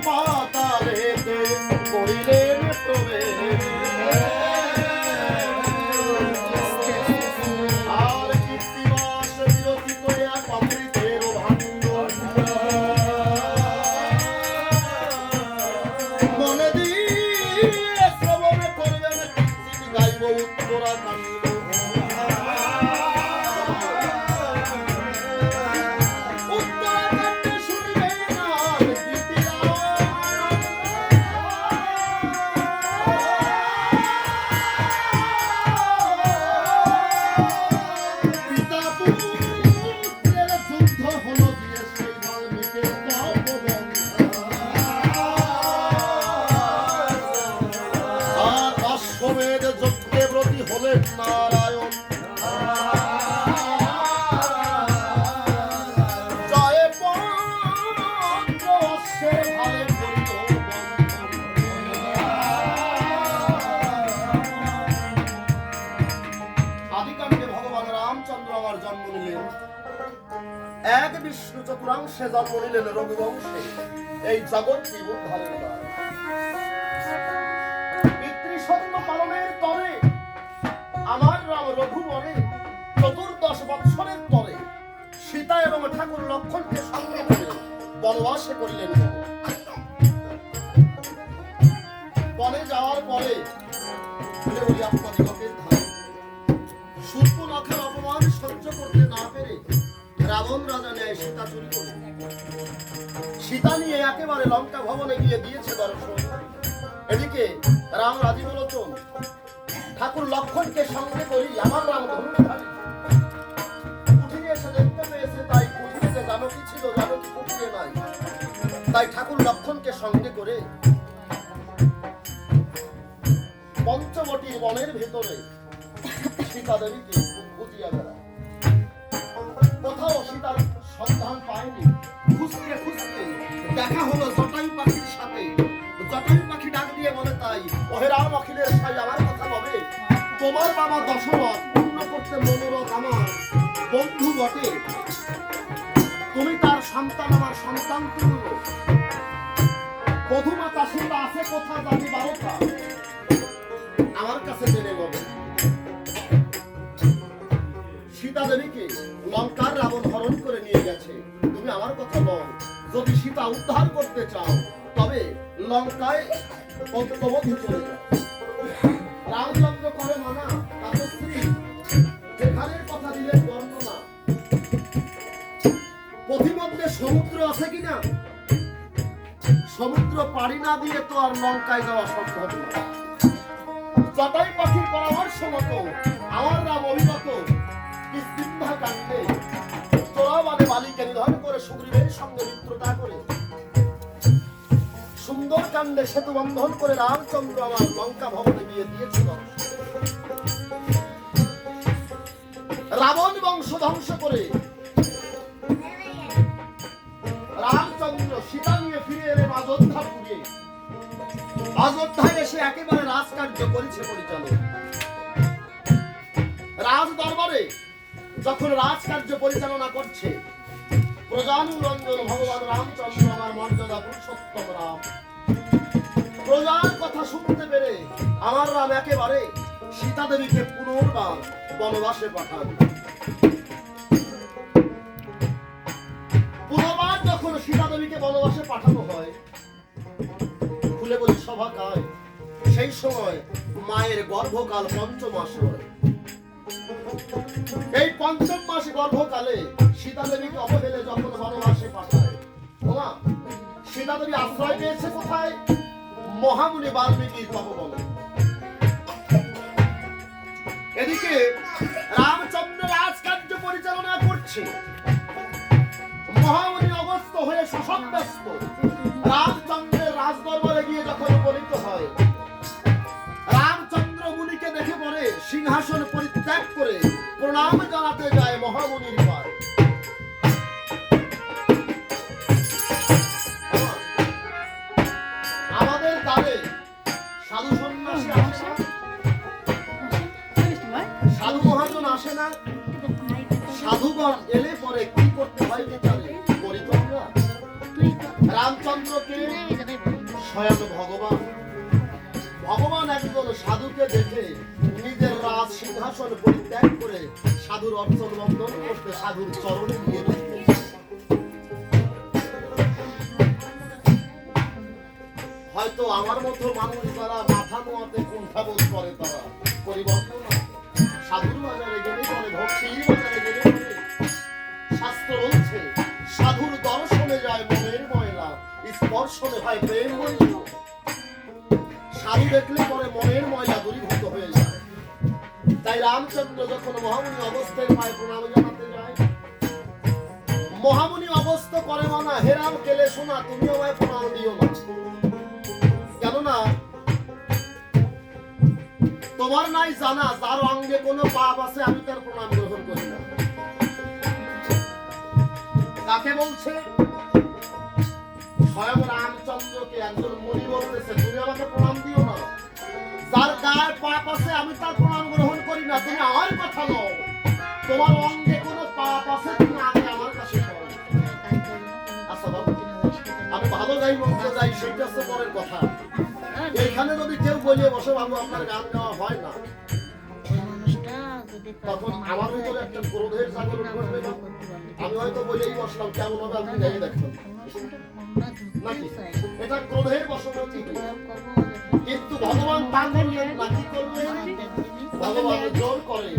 পাতালেতে করিলেন প্রবেশ। আর কীর্তিবাস বিরচিত এক অমৃতের ভাণ্ড, মনে দিয়ে শ্রবণ করবেন কীর্তি গাইব উত্তরাখণ্ড। নারায়ণ জয় পঞ্চে ভালে করিত আদিকাণ্ডে ভগবান রামচন্দ্র আমার জন্ম নিলেন, এক বিষ্ণু চতুরাংশে জন্ম নিলেন রঘুবংশে, এই জগৎকে উদ্ধারের দ্বার। পিতৃসত্য পালনের তরে আমার রাম রঘুবনে 14 বৎসরের পরে সীতা এবং ঠাকুর লক্ষ্মণকে সঙ্গে করে বনবাসে করিলেন। বনে যাওয়ার পরে বলি আপনাদের লোকের ধারে সূর্পনখার অপমান সহ্য করতে না পেরে রাবণ রাজা নেয় সীতা চুরি করে, সীতা নিয়ে একেবারে লঙ্কা ভবনে গিয়ে দিয়েছে দর্শন। এদিকে রাম রাজীব লোচন ঠাকুর লক্ষ্মণকে সঙ্গে করি আমার রাম ধনুধারী কুঠিরে এসে দেখতে পেয়েছে, তাই কুঠিরে যে জানকী ছিল জানকী কুঠিরে নাই, তাই ঠাকুর লক্ষ্মণকে সঙ্গে করে পঞ্চবটির বনের ভেতরে সীতা দেবীকে খুঁজিয়া বেড়ায়। কোথাও সীতার সন্ধান পায়নি, খুঁজতে খুঁজতে দেখা হলো জটায়ু পাখির সাথে। জটায়ু পাখি ডাক দিয়ে বলে, তাই ওহে রাম অখিলের সাই আমার কথা বলে, তোমার বাবা দশরথ পূর্ণ করতে মনোরথ আমার বন্ধু বটে, তুমি তার সন্তান আমার সন্তান তুল্য, বধুমাতা সীতা আছে কোথা জানি 12টা, আমার কাছে জেনে বলে। সীতা দেবীকে লঙ্কার রাবণ হরণ করে নিয়ে গেছে, তুমি আমার কথা বল, যদি সীতা উদ্ধার করতে চাও তবে লঙ্কায় পদ্মবধূ চলে যাও। রামচন্দ্র করে মানা, তার স্ত্রী যেখানের কথা দিলেন বর্ণনা, পথিমধ্যে সমুদ্র আছে কিনা, সমুদ্র পাড়ি না দিয়ে তো আর লঙ্কায় যাওয়া সম্ভব না। জটায়ু পাখির পরামর্শ মতো আমার রাম অভিমত কিষ্কিন্ধা কাণ্ডে চোরাবাদে বালিকে নিধন করে সুগ্রীবের সঙ্গে মিত্রতা করে সুন্দর কাণ্ডে সেতু বন্ধন করে রামচন্দ্র আমার লঙ্কা ভবনে গিয়ে দিয়েছিল। রাবণ বংশ ধ্বংস করে রামচন্দ্র সীতা নিয়ে ফিরে এলেন অযোধ্যাপুরে। অযোধ্যায় এসে একেবারে রাজকার্য করেছে পরিচালক। রাজ দরবারে যখন রাজকার্য পরিচালনা করছে প্রজানুরঞ্জন ভগবান রামচন্দ্র আমার মর্যাদা পুরুষোত্তম রাম, প্রজার কথা শুনতে পেরে আমার রাম একেবারে সীতা দেবীকে পুনর্বার বনবাসে পাঠান। পুনর্বার যখন সীতা দেবীকে বনবাসে পাঠানো হয়, খুলে বলি সভা কায়, সেই সময় মায়ের গর্ভকাল 5 মাস হয়। এই 5ম মাস গর্ভকালে সীতা দেবীকে অবহেলে যখন বনবাসে পাঠায়, ওমা সীতা দেবী আশ্রয় পেয়েছে কোথায়? মহামুনি বাল্মীকির তপবনে। এদিকে রামচন্দ্র রাজকার্য পরিচালনা করছে, মহামুনি অবস্থ হয়ে শোষণগ্রস্ত। রামচন্দ্রের রাজদরবারে গিয়ে যখন উপনীত হয়, রামচন্দ্র মুনিকে দেখে পড়ে সিংহাসন পরিত্যাগ করে প্রণাম জানাতে যায় মহামুনির পায়ে। আমাদের দ্বারে সাধু সন্ন্যাসী আসে না, সাধু মহাজন আসে না, সাধুগণ এলে পরে কি করতে হয় বিচারে করি তোমরা। রামচন্দ্রকে স্বয়ং ভগবান একজন সাধুকে দেখে নিজের রাজ সিংহাসন পরিত্যাগ করে সাধুর অর্চন বন্দন করতে সাধুর চরণে গিয়ে বসলেন। হয়তো আমার মতো মানুষ যারা মাথা নোয়াতে কুণ্ঠাবোধ করে তারা পরিবর্তন সাধুর বাজারে গেলে বলে, ভক্তির বাজারে গেলে বলে। শাস্ত্র বলছে সাধুর দর্শনে যায় মনের ময়লা, স্পর্শনে হয় প্রেম ময়লা। সাধু দেখলে পরে মনের ময়লা দূরীভূত হয়ে যায়। তাই রামচন্দ্র যখন মহামুনি অবস্থায় পায় প্রণাম জানাতে যায়, মহামুনি অবস্থা করে মানা, হে রাম কেলে শোনা, তুমি আমায় প্রণাম দিও না। কেননা তোমার নাই জানা যার অঙ্গে কোনো পাপ আছে আমি তার প্রণাম গ্রহণ করি না। কাকে বলছে? স্বয়ং রামচন্দ্রকে একজন মুনি বলতেছে, তুমি আমাকে প্রণাম দিও না, যার গায়ে পাপ আছে আমি তার প্রণাম গ্রহণ করি না। তুমি আমার কথা নাও, তোমার অঙ্গে কোনো পাপ আছে তুমি আগে আমার কাছে করো। আচ্ছা বাবু, আমি ভালো গাই মন্দ যাই সেটা হচ্ছে পরের কথা। এইখানে যদি কেউ বলিয়ে বসে বাবু আপনার গান গাওয়া হয় না, তখন আমার ভিতরে একটা ক্রোধের জাগরণ ঘটবে না। আমি হয়তো বলেই বসলাম কেমন হবে আপনি গাইয়ে দেখবেন নাকি, এটা ক্রোধের বশবর্তী। কিন্তু ভগবান পান করলেন না, কি করলেন? ভগবান জোর করে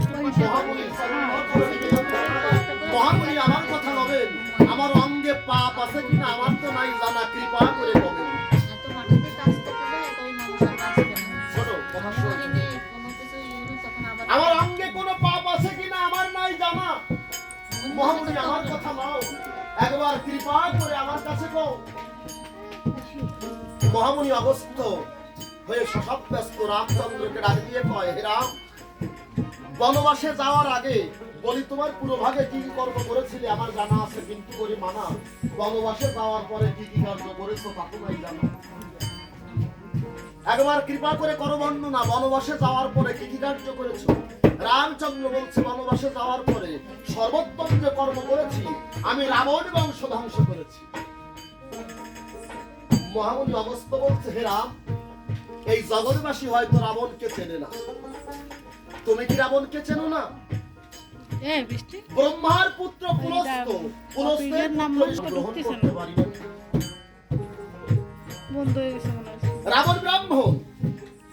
মহামুনি আমার কথা নবেন, আমার অঙ্গে পাপ আছে কিনা আমার তো নাই জানা, কৃপা করে বলেন। আমার অঙ্গে কোনো পাপ আছে কিনা আমার নাই জানা, মহামুনি আমার কথা নাও, একবার কৃপা করে আমার কাছে গো। মহামুনি অবস্থ হয়ে শশব্যস্ত রামচন্দ্রকে ডাক দিয়ে কয়, হে রাম, বনবাসে যাওয়ার আগে বলি তোমার পুরো ভাগে কি কি কর্ম করেছিলে আমার জানা আছে, কিন্তু করি মানা, বনবাসে যাওয়ার পরে কি কি কার্য করেছো তা তো নাই জানা। একবার কৃপা করে করো বর্ণনা, বনবাসে যাওয়ার পরে কি কি কার্য করেছো। রামচন্দ্র বলছে, বনবাসে যাওয়ার পরে সর্বোত্তম যে কর্ম করেছি আমি রাবণ বংশ ধ্বংস করেছি। মহামুনি অবস্থ বলছে, হে রাম, এই জগৎবাসী হয়তো রাবণকে চেনে না, তুমি কি রাবণকে চেনো না? ব্রহ্মার পুত্র পুলস্ত্য, পুলস্ত্যের পুত্র গ্রহণ করতে পারি না। রাবণ ব্রাহ্মণ,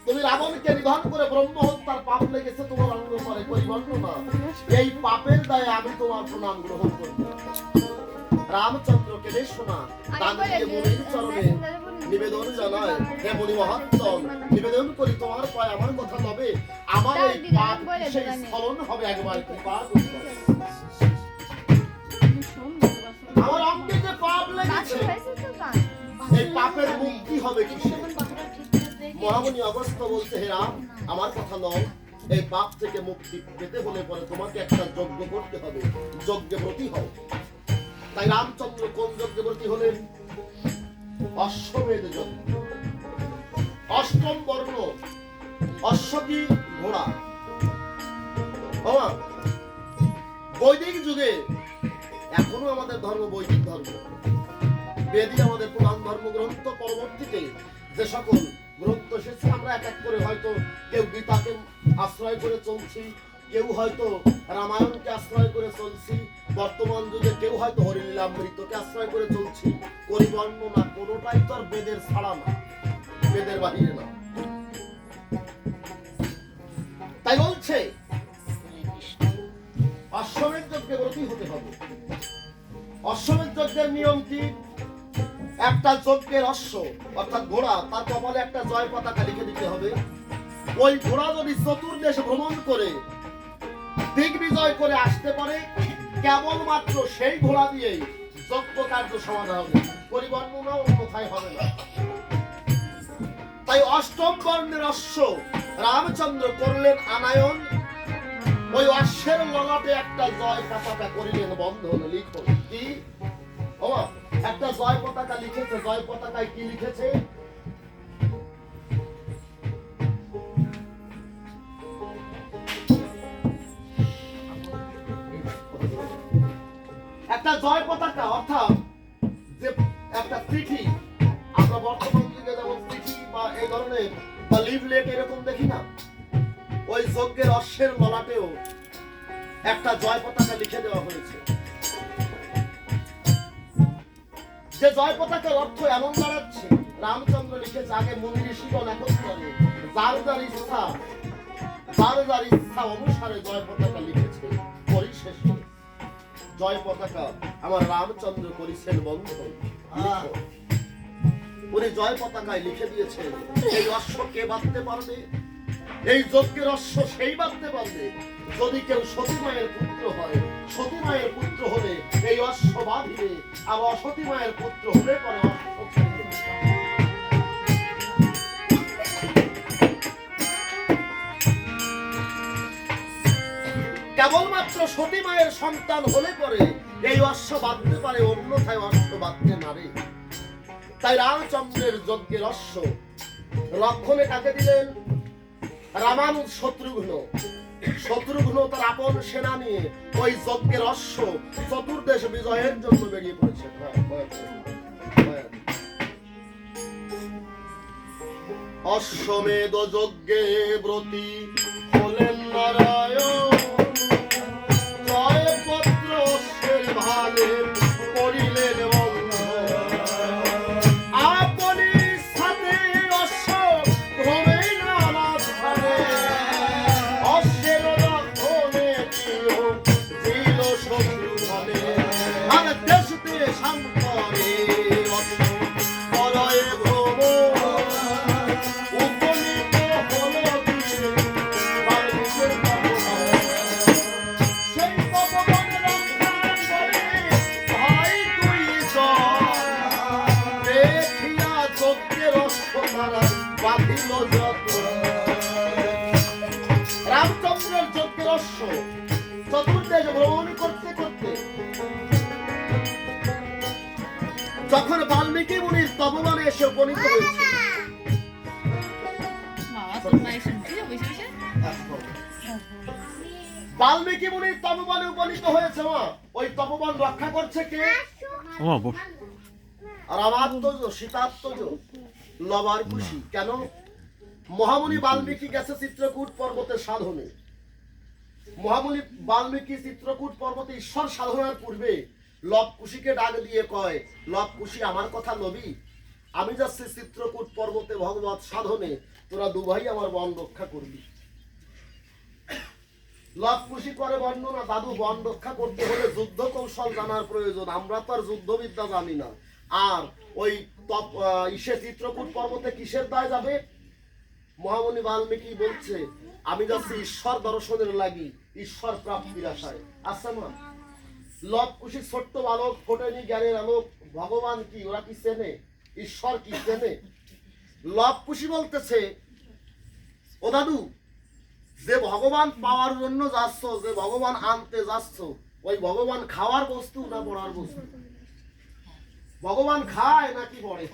তুমি রাবণকে নিধন করে ব্রহ্ম হত্যার পাপ লেগেছে তোমার অঙ্গ করে, পরিবর্ত না, এই পাপের দায়ে আমি তোমার প্রণাম গ্রহণ করব। রামচন্দ্রকে শোনা দান দিয়ে মুনির চরণে নিবেদন জানায়, হে মুনি মহাত্তম, নিবেদন করি তোমার পায়ে আমার কথা তবে আমার এই পাপ সেই স্খলন হবে, একবার কৃপা করবে। আমার অঙ্গে যে পাপ লেগেছে এই পাপের মুক্তি হবে কিসে? মহামুনি অগস্ত্য বলছে, হে রাম, আমার কথা নয়, এই পাপ থেকে মুক্তি পেতে হলে পরে তোমাকে একটা যজ্ঞ করতে হবে, যজ্ঞে ব্রতী হও। তাই রামচন্দ্র কোন যজ্ঞে ব্রতী হলেন? অশ্বমেধ যজ্ঞ। অষ্টম বর্ণ, অশ্ব কি ঘোড়া। বৈদিক যুগে এখনো আমাদের ধর্ম বৈদিক ধর্ম, বেদই আমাদের প্রধান ধর্মগ্রন্থ। পরবর্তীতে যে সকল গ্রন্থ এসেছে আমরা এক এক করে হয়তো কেউ গীতাকে আশ্রয় করে চলছি, কেউ হয়তো রামায়ণকে আশ্রয় করে চলছি, বর্তমান যুগে কেউ হয়তো হরিলীলামৃতকে আশ্রয় করে চলছি। পরিবর্ণনা কোনোটাই তো আর বেদের ছাড়া না, বেদের বাহিরে না। তাই বলছে অশ্বমেধ যজ্ঞে ব্রতী হতে হবে। অশ্বমেধ যজ্ঞের নিয়ম কি? একটা যজ্ঞের অশ্ব অর্থাৎ ঘোড়া, তার কপালে একটা জয় পতাকা লিখে দিতে হবে। ওই ঘোড়া যদি চতুর্দেশ ভ্রমণ করে দিগ্বিজয় করে আসতে পারে, কেবলমাত্র সেই ঘোড়া দিয়েই যজ্ঞ কার্য সমাধা হবে, পরিবর্ণনা অন্যথায় হবে না। তাই অষ্টম বর্ণের অশ্ব রামচন্দ্র করলেন আনায়ন, ওই অশ্বের ললাটে একটা জয় পতাকা করিলেন বন্ধন লিখন। কি একটা জয় পতাকা লিখেছে, জয় পতাকায় কি লিখেছে? একটা জয় পতাকা অর্থাৎ যে একটা একটা চিঠি, আমরা বর্তমান যুগে যেমন চিঠি বা এই ধরনের বা লিফলেট এরকম দেখি না, ওই যজ্ঞের অশ্বের ললাটেও একটা জয় পতাকা লিখে দেওয়া হয়েছে। যে জয় পতাকার অর্থ এমন দাঁড়াচ্ছে, রামচন্দ্র লিখেছে আগে মুনি ঋষিগণ একত্রে যার যার ইচ্ছা অনুসারে জয় পতাকা লিখেছে, পরিশেষে জয় পতাকা আমার রামচন্দ্র করেছেন বন্ধন। উনি জয় পতাকায় লিখে দিয়েছেন এই অশ্ব কে বাঁধতে পারবে, এই যজ্ঞের অশ্ব সেই বাঁধতে পারবে যদি কেউ সতী মায়ের পুত্র হয়। সতী মায়ের পুত্র হলে এই অশ্ব বাঁধিবে, আর অসতী মায়ের পুত্র হলে পরে অশ্ব ছাড়িবে। কেবলমাত্র সতী মায়ের সন্তান হলে পরে এই অশ্ব বাঁধতে পারে, অন্যথায় অশ্ব বাঁধতে নারে। তাই রামচন্দ্রের যজ্ঞের অশ্ব রক্ষণে কাকে দিলেন? রামানুজ শত্রুঘ্ন। শত্রুঘ্ন তার আপন সেনা নিয়ে ওই যজ্ঞের অশ্ব চতুর্দেশ বিজয়ের জন্য বেরিয়ে পড়েছে। অশ্বমেধ যজ্ঞে ব্রতী হলেন নারায়ণ, জয়পত্র অশ্বের ভালে করিলেন বন্ধ। আপনি সাথে অশ্ব ভ্রমে নানা ধারে, অশ্বের রক্ষণে ছিল শত্রু ধনে। আর দেশ দেশান্তরে অশ্ব করয়ে ভ্রম, উপনীত হল বাল্মীকির তপবন। সেই তপবন রক্ষা করে ভাই তুই দেখিয়া যজ্ঞের অশ্ব দ্বারা বাঁধিল যত। রামচন্দ্রের যজ্ঞের অশ্ব চতুর্দেশ ভ্রমণ করতে করতে যখন বাল্মীকি মুনির তপবনে এসে উপনীত হয়েছে, বাল্মীকি মুনির তপবনে উপনীত হয়েছে, ওই তপবন রক্ষা করছে কে? রামাত্মজ, সীতাত্মজ, লবার খুশি। কেন? মহামুনি বাল্মীকি গেছে চিত্রকূট পর্বতে সাধনে। মহামুনি বাল্মীকি চিত্রকূট পর্বতে ঈশ্বর সাধনার পূর্বে লব কুশিকে ডাক দিয়ে কয়, লব কুশি আমার কথা লবি, আমি যাচ্ছি চিত্রকূট পর্বতে ভগবত সাধনে, তোরা দুভাই আমার বন রক্ষা করবি। লব কুশি করে বর্ণনা, দাদু বন রক্ষা করতে হলে যুদ্ধ কৌশল জানার প্রয়োজন, আমরা তো আর যুদ্ধবিদ্যা জানি না। আর ওই চিত্রকূট পর্বতে কিসের দায় যাবে? মহামুনি বাল্মীকি বলছে আমি যাচ্ছি ঈশ্বর দর্শনের লাগি, ঈশ্বর প্রাপ্তির আশায়। আচ্ছা মা, লব কুশি ছোট্ট বালক, ফোটেনি জ্ঞানের আলোক, ভগবান কি ওরা কি চেনে? ঈশ্বর কি চেনে? লব কুশি বলতেছে ও দাদু, যে ভগবান পাওয়ার জন্য যাচ্ছ, যে ভগবান আনতে যাচ্ছ, ওই ভগবান খাওয়ার বস্তু না পড়ার বস্তু? ভগবান খায় নাকি পড়ে?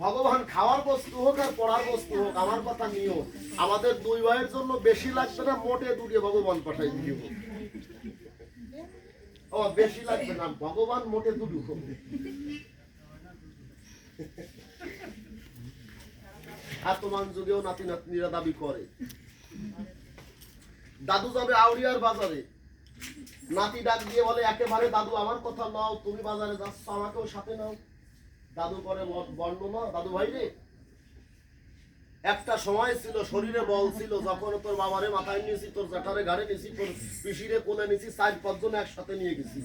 ভগবান খাওয়ার বস্তু হোক আর পড়ার বস্তু হোক, আমার কথা নিও, আমাদের দুই ভাইয়ের জন্য বেশি লাগবে না, মোটে দুটিয়ে ভগবান পাঠাই দিব। ও বেশি লাগবে না, ভগবান মোটে দুটো হোক। বর্তমান যুগেও নাতি নাতনিরা দাবি করে। দাদু যাবে আউরিয়ার বাজারে, নাতি ডাক দিয়ে বলে একেবারে দাদু আমার কথা নাও, তুমি বাজারে যাচ্ছ আমাকেও সাথে নাও। দাদু করে বর্ণনা, দাদু ভাই রে, একটা সময় ছিল শরীরে বল ছিল, যখন তোর বাবারে মাথায় নিয়েছি, তোর জ্যাঠারে ঘাড়ে নিয়েছি, তোর পিসিরে কোলে নিয়েছি, 4-5 জন একসাথে নিয়ে গেছি,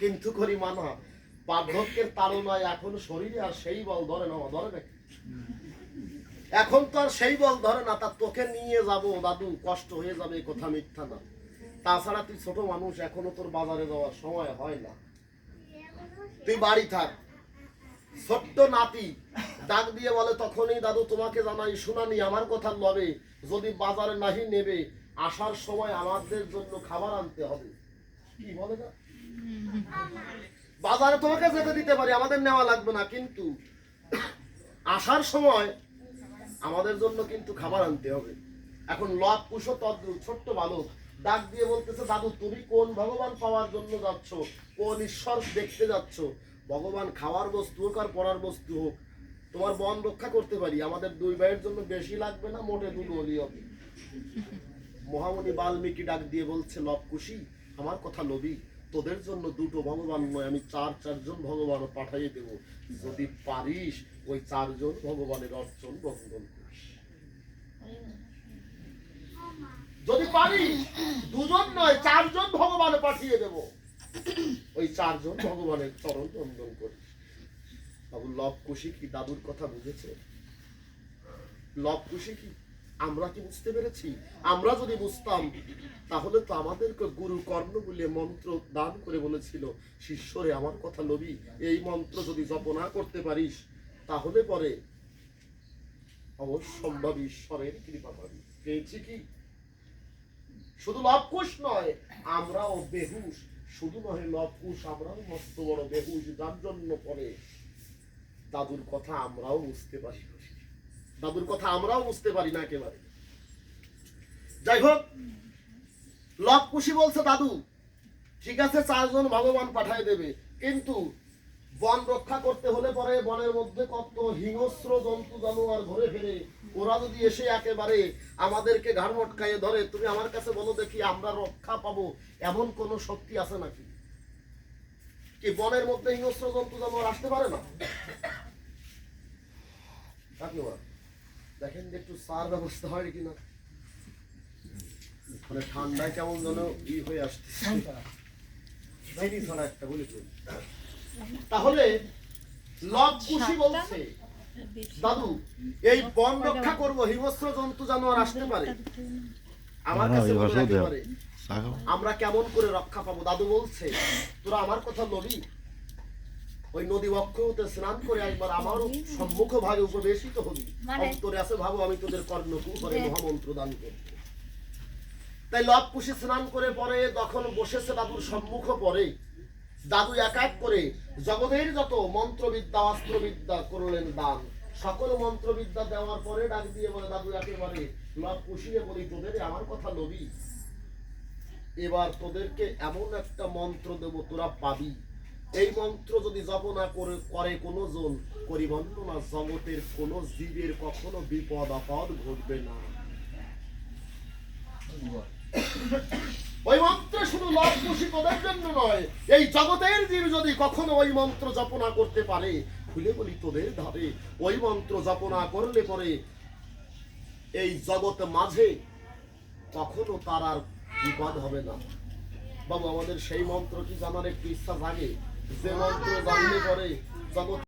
কিন্তু করি মানা বার্ধক্যের তাড়নায় এখন শরীরে আর সেই বল ধরে না, ধরে নাকি? এখন তো আর সেই বল ধরে না, তা তোকে নিয়ে যাব দাদু কষ্ট হয়ে যাবে, কথা মিথ্যা না। তাছাড়া তুই ছোট মানুষ, এখনো তোর বাজারে যাওয়ার সময় হয় না, তুই বাড়ি থাক। ছোট্ট নাতি ডাক দিয়ে বলে তখনই দাদু তোমাকে জানাই শুনানি, আমার কথা লবে, যদি বাজারে নাহি নেবে আসার সময় আমাদের জন্য খাবার আনতে হবে। কি বলে না, বাজারে তোমাকে যেতে দিতে পারি, আমাদের নেওয়া লাগবে না, কিন্তু আসার সময় আমাদের জন্য কিন্তু খাবার আনতে হবে। এখন লব কুশো তদ্রুপ ছোট্ট বালক ডাক দিয়ে বলতেছে দাদু তুমি কোন ভগবান পাওয়ার জন্য যাচ্ছ, কোন ঈশ্বর দেখতে যাচ্ছ? ভগবান খাওয়ার বস্তু হোক আর পড়ার বস্তু হোক, তোমার বন রক্ষা করতে পারি, আমাদের দুই ভাইয়ের জন্য বেশি লাগবে না, মোটে দুটো হলেই হবে। মহামণি বাল্মীকি ডাক দিয়ে বলছে, লবকুশি আমার কথা লবি, তোদের জন্য দুটো ভগবান নয়, আমি চারজন ভগবান পাঠাইয়ে দেব, যদি পারিস ওই চারজন ভগবানের অর্চন বন্দন করিস। যদি পারিস দুজন নয় চারজন ভগবান পাঠিয়ে দেব, ওই চারজন ভগবানের চরণ বন্দন করিস। বাবু লবকুশি কি দাদুর কথা বুঝেছে? লবকুশি কি আমরা কি বুঝতে পেরেছি? আমরা যদি বুঝতাম তাহলে তো আমাদেরকে গুরু কর্ণ বলে মন্ত্র দান করে বলেছিল, শিষ্যরে আমার কথা লবি, এই মন্ত্র যদি জপ না করতে পারিস তাহলে পরে অবশ্যম্ভাব ঈশ্বরের কৃপা পাবি। পেয়েছি কি? শুধু লবকুশ নয়, আমরাও বেহুশ। শুধু নয় লবকুশ, আমরাও মস্ত বড় বেহুশ, যার জন্য পরে দাদুর কথা আমরাও বুঝতে পারি, দাদুর কথা আমরাও বুঝতে পারি না একেবারে। যাই হোক, লবকুশি বলছে, দাদু ঠিক আছে চারজন ভগবান পাঠায় দেবে, কিন্তু বন রক্ষা করতে হলে পরে বনের মধ্যে কত হিংস্র জন্তু জানোয়ার ঘুরে ফিরে, ওরা যদি এসে একেবারে আমাদেরকে ঘাড় মটকাইয়ে ধরে, তুমি আমার কাছে বলো দেখি আমরা রক্ষা পাবো এমন কোন শক্তি আছে নাকি? কি বনের মধ্যে হিংস্র জন্তু জানোয়ার আসতে পারে না? দেখেন একটু সার ব্যবস্থা হয় কিনা, মানে ঠান্ডায় কেমন যেন ই হয়ে আসতেছে। তাহলে লবকুশি বলছে, দাদু এই বন রক্ষা করবো, হিংস্র জন্তু জানোয়ার আসতে পারে, আমার কাছে আমরা কেমন করে রক্ষা পাবো? দাদু বলছে, তোরা আমার কথা লবি, ওই নদী বক্ষ হতে স্নান করে একবার আমার সম্মুখ ভাগে উপবেশিত হবি, অন্তরে আছে ভাবো আমি তোদের কর্ণকুহরে মহামন্ত্র দান করব। তাই লবকুশি স্নান করে পরে যখন বসেছে দাদুর সম্মুখ, পরে দাদু এক এক করে জগতের যত মন্ত্রবিদ্যা অস্ত্রবিদ্যা করলেন দান। সকল মন্ত্রবিদ্যা দেওয়ার পরে ডাক দিয়ে বলে, দাদু একেবারে লবকুশিয়ে বলি, তোদের আমার কথা লবি, এবার তোদেরকে এমন একটা মন্ত্র দেব তোরা পাবি, এই মন্ত্র যদি জপ না করে কোনো জন করিবন্ন না, জগতের কোন জীবের কখনো বিপদ আপদ ঘটবে না। ওই মন্ত্র শুধু লবকুশি তোদের জন্য নয়, এই জগতের জীব যদি কখনো ওই মন্ত্র জপ না করতে পারে, খুলে বলি তোদের ধারে ওই মন্ত্র জপ না করলে পরে এই জগৎ মাঝে কখনো তার আর বিপদ হবে না। বাবু আমাদের সেই মন্ত্র কি জানার একটু ইচ্ছা জাগে, যে মন্ত্র জানলে পরে জগৎ